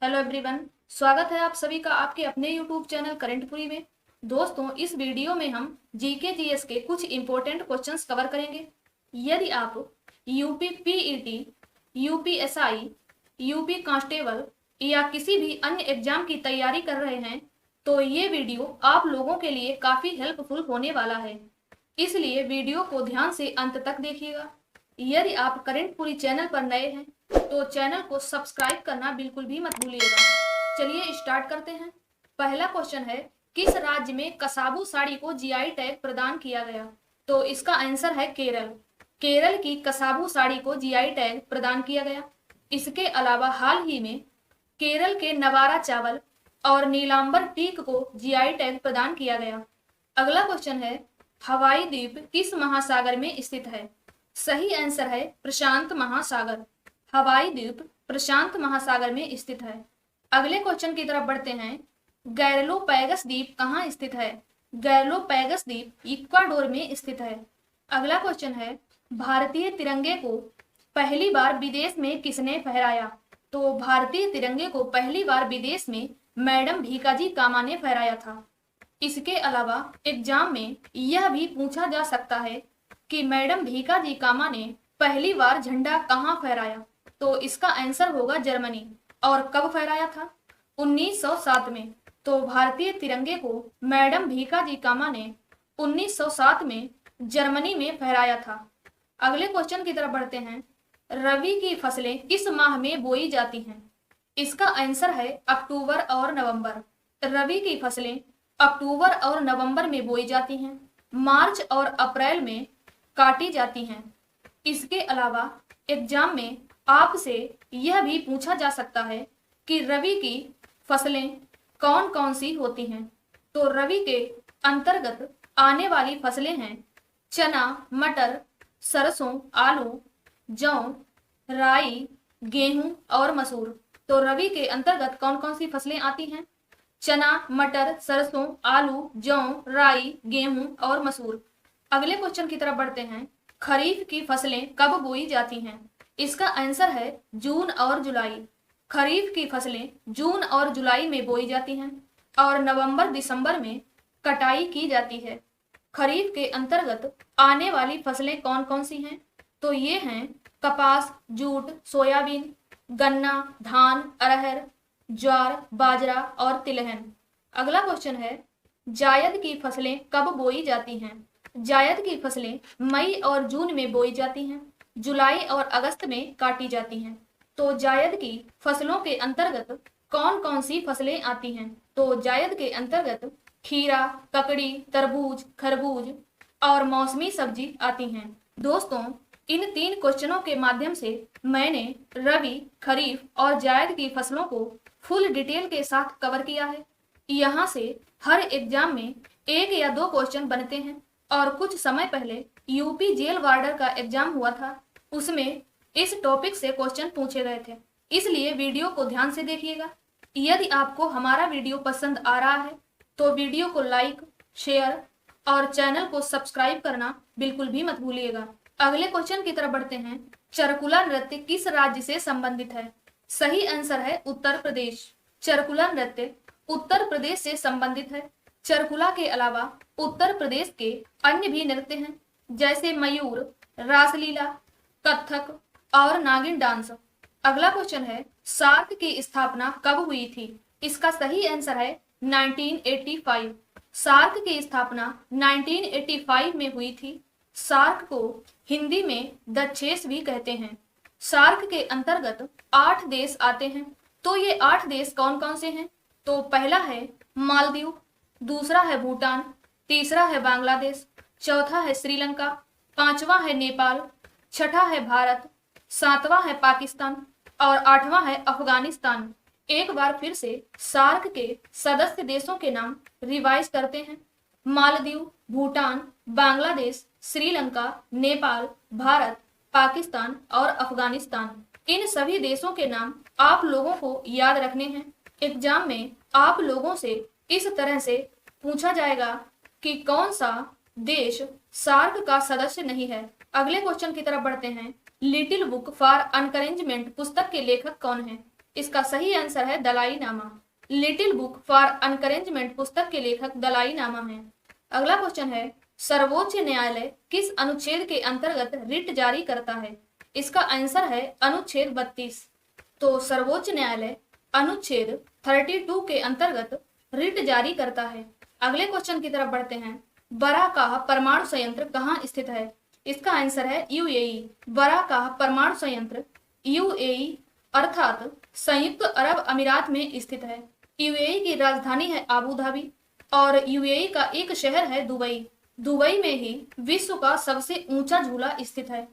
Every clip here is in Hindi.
Hello everyone. स्वागत है आप सभी का आपके अपने यूट्यूब चैनल करंटपुरी में। दोस्तों, इस वीडियो में हम जीके जीएस के कुछ इंपॉर्टेंट क्वेश्चंस कवर करेंगे। यदि आप UP PET, UPSI, UP constable या किसी भी अन्य एग्जाम की तैयारी कर रहे हैं तो ये वीडियो आप लोगों के लिए काफ़ी हेल्पफुल होने वाला है, इसलिए वीडियो को ध्यान से अंत तक देखिएगा। यदि आप करंटपुरी चैनल पर नए हैं तो चैनल को सब्सक्राइब करना बिल्कुल भी मत भूलिएगा। चलिए स्टार्ट करते हैं। पहला क्वेश्चन है, किस राज्य में कसाबू साड़ी को जीआई टैग प्रदान किया गया? तो इसका आंसर है केरल। केरल की कसाबू साड़ी को जीआई टैग प्रदान किया गया। इसके अलावा हाल ही में केरल के नवारा चावल और नीलांबर टीक को जीआई टैग प्रदान किया गया। अगला क्वेश्चन है, हवाई द्वीप किस महासागर में स्थित है? सही आंसर है प्रशांत महासागर। हवाई द्वीप प्रशांत महासागर में स्थित है। अगले क्वेश्चन की तरफ बढ़ते हैं। गैरलोपैगस द्वीप कहाँ स्थित है? गैरलोपैगस द्वीप इक्वाडोर में स्थित है। अगला क्वेश्चन है, भारतीय तिरंगे को पहली बार विदेश में किसने फहराया? तो भारतीय तिरंगे को पहली बार विदेश में मैडम भीकाजी कामा ने फहराया था। इसके अलावा एग्जाम में यह भी पूछा जा सकता है कि मैडम भीकाजी कामा ने पहली बार झंडा कहाँ फहराया? तो इसका आंसर होगा जर्मनी। और कब फहराया था? 1907 में। तो भारतीय तिरंगे को मैडम भीकाजी कामा ने 1907 में जर्मनी में फहराया था। अगले क्वेश्चन की तरफ बढ़ते हैं। रबी की फसलें किस माह में बोई जाती हैं? इसका आंसर है अक्टूबर और नवंबर। रबी की फसलें अक्टूबर और नवंबर में बोई जाती हैं। मार्च और अप्रैल में काटी जाती हैं। इसके अलावा एग्जाम में आपसे यह भी पूछा जा सकता है कि रबी की फसलें कौन कौन सी होती हैं? तो रबी के अंतर्गत आने वाली फसलें हैं चना, मटर, सरसों, आलू, जौ, राई, गेहूं और मसूर। तो रबी के अंतर्गत कौन कौन सी फसलें आती हैं? चना, मटर, सरसों, आलू, जौ, राई, गेहूं और मसूर। अगले क्वेश्चन की तरफ बढ़ते हैं। खरीफ की फसलें कब बोई जाती हैं? इसका आंसर है जून और जुलाई। खरीफ की फसलें जून और जुलाई में बोई जाती हैं और नवंबर दिसंबर में कटाई की जाती है। खरीफ के अंतर्गत आने वाली फसलें कौन कौन सी हैं? तो ये हैं कपास, जूट, सोयाबीन, गन्ना, धान, अरहर, ज्वार, बाजरा और तिलहन। अगला क्वेश्चन है, जायद की फसलें कब बोई जाती हैं? जायद की फसलें मई और जून में बोई जाती हैं, जुलाई और अगस्त में काटी जाती हैं। तो जायद की फसलों के अंतर्गत कौन कौन सी फसलें आती हैं? तो जायद के अंतर्गत खीरा, ककड़ी, तरबूज, खरबूज और मौसमी सब्जी आती हैं। दोस्तों, इन 3 क्वेश्चनों के माध्यम से मैंने रबी, खरीफ और जायद की फसलों को फुल डिटेल के साथ कवर किया है। यहाँ से हर एग्जाम में 1 या 2 क्वेश्चन बनते हैं और कुछ समय पहले यूपी जेल वार्डर का एग्जाम हुआ था, उसमें इस टॉपिक से क्वेश्चन पूछे गए थे। इसलिए वीडियो को ध्यान से देखिएगा। यदि आपको हमारा वीडियो पसंद आ रहा है तो वीडियो को लाइक, शेयर और चैनल को सब्सक्राइब करना बिल्कुल भी मत भूलिएगा। अगले क्वेश्चन की तरफ बढ़ते हैं। चरकुला नृत्य किस राज्य से संबंधित है? सही आंसर है उत्तर प्रदेश। चरकुला नृत्य उत्तर प्रदेश से संबंधित है। चरकुला के अलावा उत्तर प्रदेश के अन्य भी नृत्य हैं, जैसे मयूर, रासलीला, कथक और नागिन डांस। अगला क्वेश्चन है, सार्क की स्थापना कब हुई थी? इसका सही आंसर है 1985। सार्क की स्थापना 1985 में हुई थी। सार्क को हिंदी में द चेस भी कहते हैं। सार्क के अंतर्गत 8 देश आते हैं। तो ये 8 देश कौन कौन से हैं? तो पहला है मालदीव, दूसरा है भूटान, तीसरा है बांग्लादेश, चौथा है श्रीलंका, 5वां है नेपाल, छठा है भारत, 7वां है पाकिस्तान और 8वां है अफगानिस्तान। एक बार फिर से सार्क के सदस्य देशों के नाम रिवाइज करते हैं। मालदीव, भूटान, बांग्लादेश, श्रीलंका, नेपाल, भारत, पाकिस्तान और अफगानिस्तान। इन सभी देशों के नाम आप लोगों को याद रखने हैं। एग्जाम में आप लोगों से इस तरह से पूछा जाएगा कि कौन सा देश सार्क का सदस्य नहीं है। अगले क्वेश्चन की तरफ बढ़ते हैं। लिटिल बुक फॉर अनकरेंजमेंट पुस्तक के लेखक कौन हैं? इसका सही आंसर है दलाई नामा। लिटिल बुक फॉर अनकरेंजमेंट पुस्तक के लेखक दलाई नामा हैं। अगला क्वेश्चन है, सर्वोच्च न्यायालय किस अनुच्छेद के अंतर्गत रिट जारी करता है? इसका आंसर है अनुच्छेद 32। तो सर्वोच्च न्यायालय अनुच्छेद 32 के अंतर्गत रिट जारी करता है। अगले क्वेश्चन की तरफ बढ़ते हैं, बराकाह परमाणु संयंत्र कहाँ स्थित है? इसका आंसर है यूएई। बराकाह परमाणु संयंत्र यूएई अर्थात संयुक्त अरब अमीरात में स्थित है। यूएई की राजधानी है आबू धाबी और यूएई का एक शहर है दुबई। दुबई में ही विश्व का सबसे ऊंचा झूला स्थित है।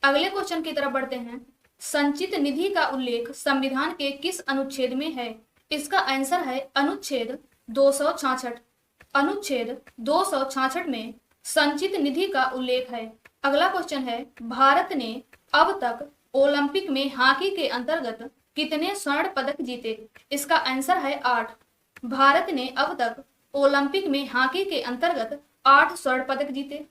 अगले क्वेश्चन की तरफ बढ़ते हैं, संचित निधि का उल्लेख संविधान के किस अनुच्छेद में है? इसका आंसर है अनुच्छेद 266। अनुच्छेद 266 में संचित निधि का उल्लेख है। अगला क्वेश्चन है, भारत ने अब तक ओलंपिक में हॉकी के अंतर्गत कितने स्वर्ण पदक जीते? इसका आंसर है 8। भारत ने अब तक ओलंपिक में हॉकी के अंतर्गत 8 स्वर्ण पदक जीते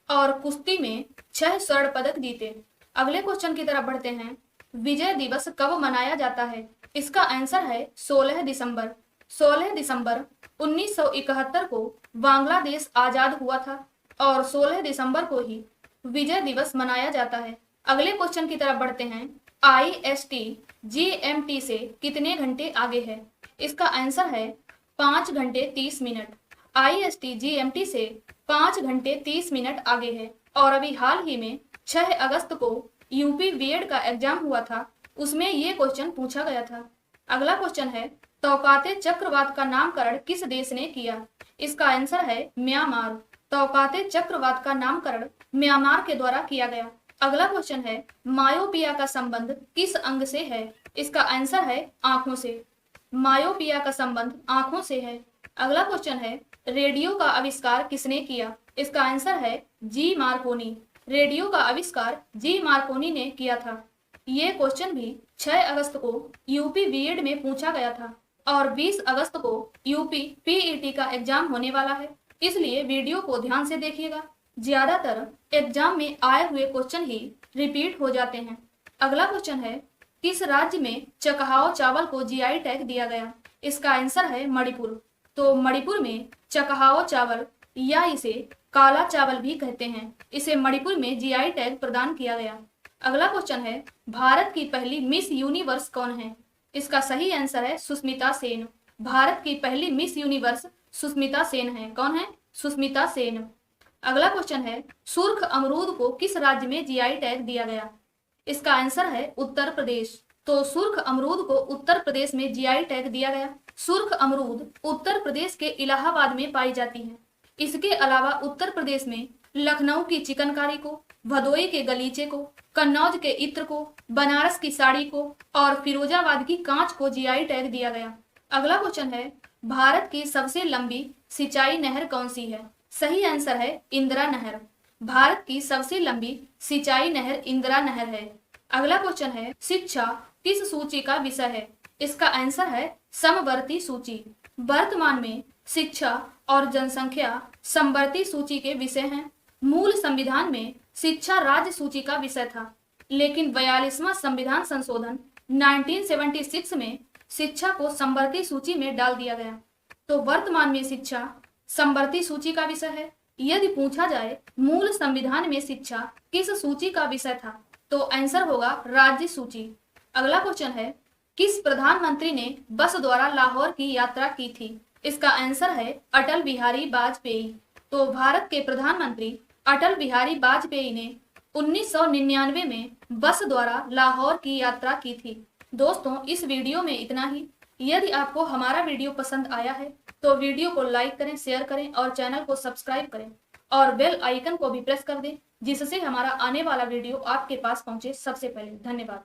और कुश्ती में 6 स्वर्ण पदक जीते। अगले क्वेश्चन की तरफ बढ़ते हैं, विजय दिवस कब मनाया जाता है? इसका आंसर है 16 दिसंबर। 16 दिसंबर 1971 को बांग्लादेश आजाद हुआ था और 16 दिसंबर को ही विजय दिवस मनाया जाता है। अगले क्वेश्चन की तरफ बढ़ते हैं, IST GMT से कितने घंटे आगे है? इसका आंसर है 5 घंटे 30 मिनट। IST GMT से 5 घंटे 30 मिनट आगे है और अभी हाल ही में 6 अगस्त को यूपी बीएड का एग्जाम हुआ था, उसमें ये क्वेश्चन पूछा गया था। अगला क्वेश्चन है, तौकाते चक्रवात का नामकरण किस देश ने किया? इसका आंसर है म्यांमार। तौकाते चक्रवात का नामकरण म्यांमार के द्वारा किया गया। अगला क्वेश्चन है, मायोपिया का संबंध किस अंग से है? इसका आंसर है आंखों से। मायोपिया का संबंध आंखों से है। अगला क्वेश्चन है, रेडियो का आविष्कार किसने किया? इसका आंसर है जी मार्कोनी। रेडियो का आविष्कार जी मार्कोनी ने किया था। ये क्वेश्चन भी 6 अगस्त को यूपी बीएड में पूछा गया था और 20 अगस्त को यूपी पीईटी का एग्जाम होने वाला है, इसलिए वीडियो को ध्यान से देखिएगा। ज्यादातर एग्जाम में आए हुए क्वेश्चन ही रिपीट हो जाते हैं। अगला क्वेश्चन है, किस राज्य में चकहाओ चावल को जीआई टैग दिया गया? इसका आंसर है मणिपुर। तो मणिपुर में चकहाओ चावल या इसे काला चावल भी कहते हैं, इसे मणिपुर में जीआई टैग प्रदान किया गया। अगला क्वेश्चन है, भारत की पहली मिस यूनिवर्स कौन है? इसका सही आंसर है सुष्मिता सेन। भारत की पहली मिस यूनिवर्स सुष्मिता सेन है। कौन है? सुष्मिता सेन। अगला क्वेश्चन है, सुर्ख अमरूद को किस राज्य में जीआई टैग दिया गया? इसका आंसर है उत्तर प्रदेश। तो सुर्ख अमरूद को उत्तर प्रदेश में जीआई टैग दिया गया। सुर्ख अमरूद उत्तर प्रदेश के इलाहाबाद में पाई जाती है। इसके अलावा उत्तर प्रदेश में लखनऊ की चिकनकारी को, भदोई के गलीचे को, कन्नौज के इत्र को, बनारस की साड़ी को और फिरोजाबाद की कांच को जीआई टैग दिया गया। अगला क्वेश्चन है, भारत की सबसे लंबी सिंचाई नहर कौन सी है? सही आंसर है इंदिरा नहर। भारत की सबसे लंबी सिंचाई नहर इंदिरा नहर है। अगला क्वेश्चन है, शिक्षा किस सूची का विषय है? इसका आंसर है समवर्ती सूची। वर्तमान में शिक्षा और जनसंख्या समवर्ती सूची के विषय हैं। मूल संविधान में शिक्षा राज्य सूची का विषय था, लेकिन 42वां संविधान संशोधन 1976 में शिक्षा को समवर्ती सूची में डाल दिया गया। तो वर्तमान में शिक्षा समवर्ती सूची का विषय है। यदि पूछा जाए मूल संविधान में शिक्षा किस सूची का विषय था, तो आंसर होगा राज्य सूची। अगला क्वेश्चन है, किस प्रधानमंत्री ने बस द्वारा लाहौर की यात्रा की थी? इसका आंसर है अटल बिहारी वाजपेयी। तो भारत के प्रधानमंत्री अटल बिहारी वाजपेयी ने 1999 में बस द्वारा लाहौर की यात्रा की थी। दोस्तों, इस वीडियो में इतना ही। यदि आपको हमारा वीडियो पसंद आया है तो वीडियो को लाइक करें, शेयर करें और चैनल को सब्सक्राइब करें और बेल आइकन को भी प्रेस कर दें, जिससे हमारा आने वाला वीडियो आपके पास पहुंचे सबसे पहले। धन्यवाद।